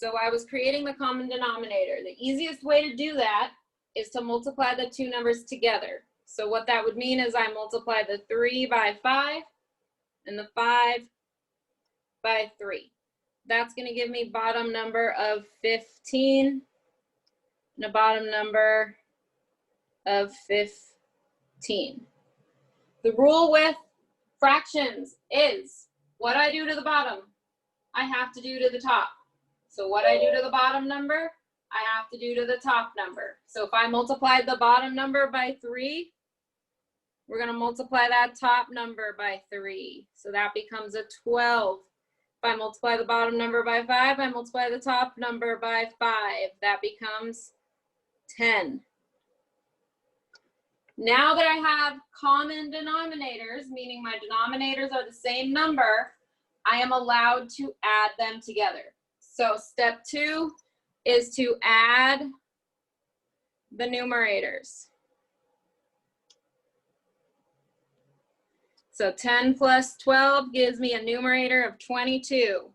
So I was creating the common denominator. The easiest way to do that is to multiply the two numbers together. So what that would mean is I multiply the 3 by 5 and the 5 by 3. That's going to give me bottom number of 15 and a bottom number of 15. The rule with fractions is what I do to the bottom, I have to do to the top. So what I do to the bottom number, I have to do to the top number. So if I multiply the bottom number by 3, we're going to multiply that top number by 3. So that becomes a 12. If I multiply the bottom number by 5, I multiply the top number by 5. That becomes 10. Now that I have common denominators, meaning my denominators are the same number, I am allowed to add them together. So step 2 is to add the numerators. So 10 plus 12 gives me a numerator of 22.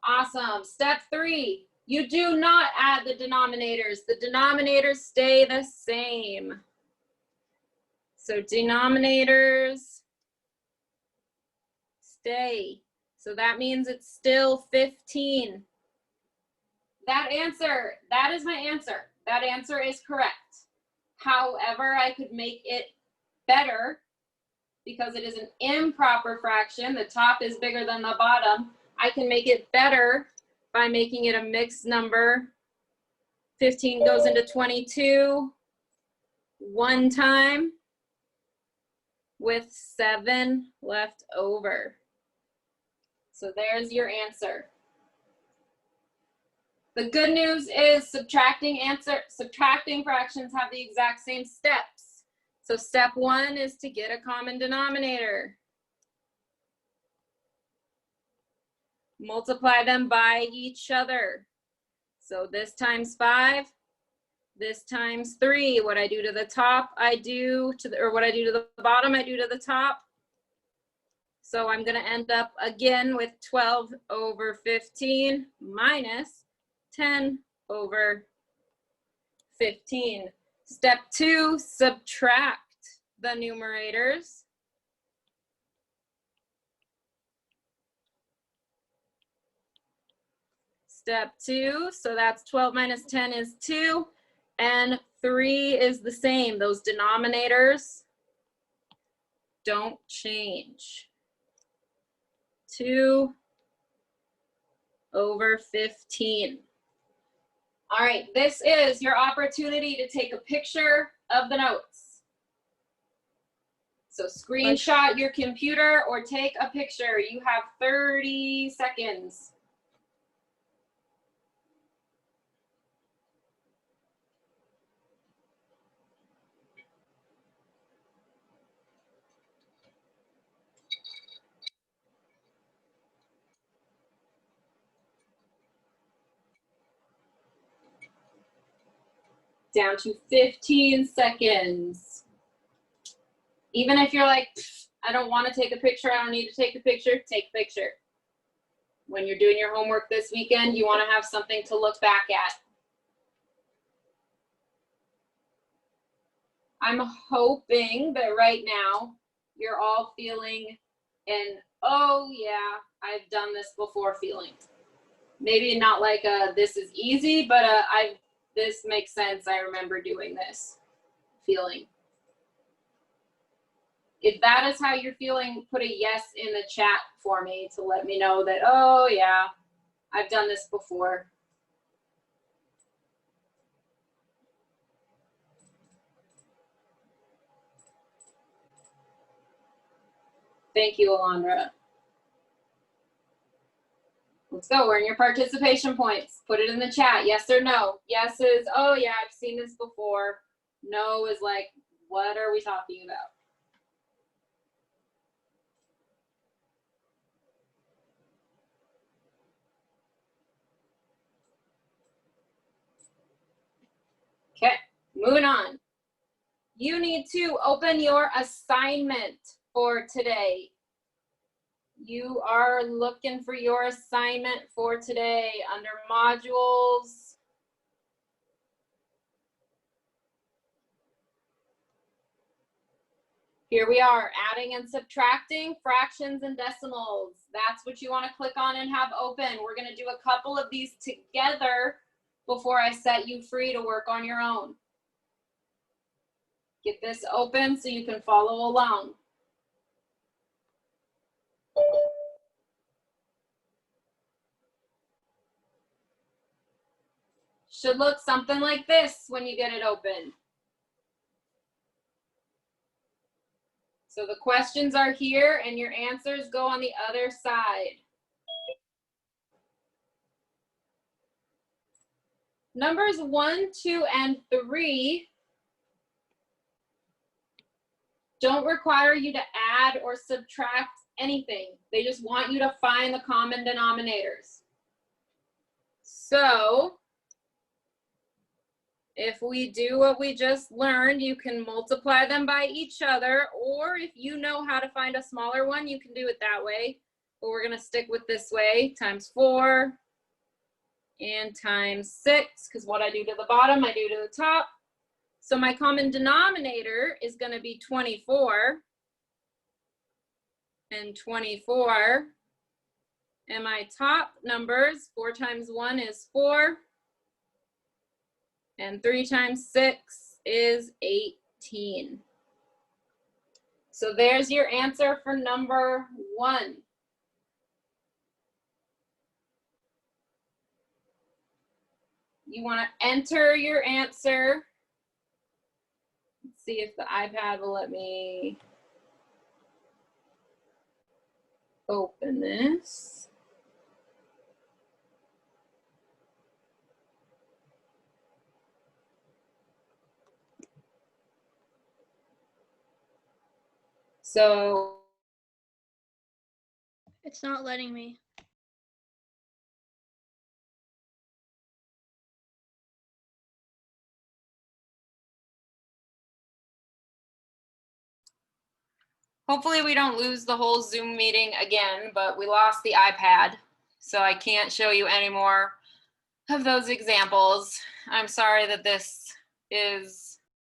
Awesome. Step 3, you do not add the denominators. The denominators stay the same. So denominators stay. So that means it's still 15. That is my answer. That answer is correct. However, I could make it better because it is an improper fraction. The top is bigger than the bottom. I can make it better by making it a mixed number. 15 goes into 22 one time with 7 left over. So there's your answer. The good news is subtracting fractions have the exact same steps. So step 1 is to get a common denominator. Multiply them by each other. So this times 5, this times 3. What I do to the top, I do to the, or what I do to the bottom, I do to the top. So I'm going to end up again with 12 over 15 minus 10 over 15. Step 2, subtract the numerators. Step 2, so that's 12 minus 10 is 2, and 3 is the same. Those denominators don't change. 2 over 15. All right, this is your opportunity to take a picture of the notes. So screenshot your computer or take a picture. You have 30 seconds. Down to 15 seconds. Even if you're like, I don't want to take a picture, I don't need to take a picture, take a picture. When you're doing your homework this weekend, you want to have something to look back at. I'm hoping that right now you're all feeling an, oh yeah, I've done this before feeling. Maybe not like a, this is easy, but this makes sense. I remember doing this feeling. If that is how you're feeling, put a yes in the chat for me to let me know that, oh yeah, I've done this before. Thank you, Alondra. Let's go. Earn your participation points. Put it in the chat. Yes or no. Yes is, oh yeah, I've seen this before. No is like, what are we talking about? Okay, moving on. You need to open your assignment for today. You are looking for your assignment for today under modules. Here we are, adding and subtracting fractions and decimals. That's what you want to click on and have open. We're going to do a couple of these together before I set you free to work on your own. Get this open so you can follow along. Should look something like this when you get it open. So the questions are here and your answers go on the other side. Numbers 1, 2, and 3 don't require you to add or subtract anything. They just want you to find the common denominators. So if we do what we just learned, you can multiply them by each other, or if you know how to find a smaller one, you can do it that way. But we're going to stick with this way, times 4 and times 6, because what I do to the bottom, I do to the top. So my common denominator is going to be 24 and 24. And my top numbers, 4 times 1 is 4. And 3 times 6 is 18. So there's your answer for number 1. You want to enter your answer. Let's see if the iPad will let me open this. So it's not letting me. hopefully we don't lose the whole Zoom meeting again, but we lost the iPad, so I can't show you any more of those examples. I'm sorry that this is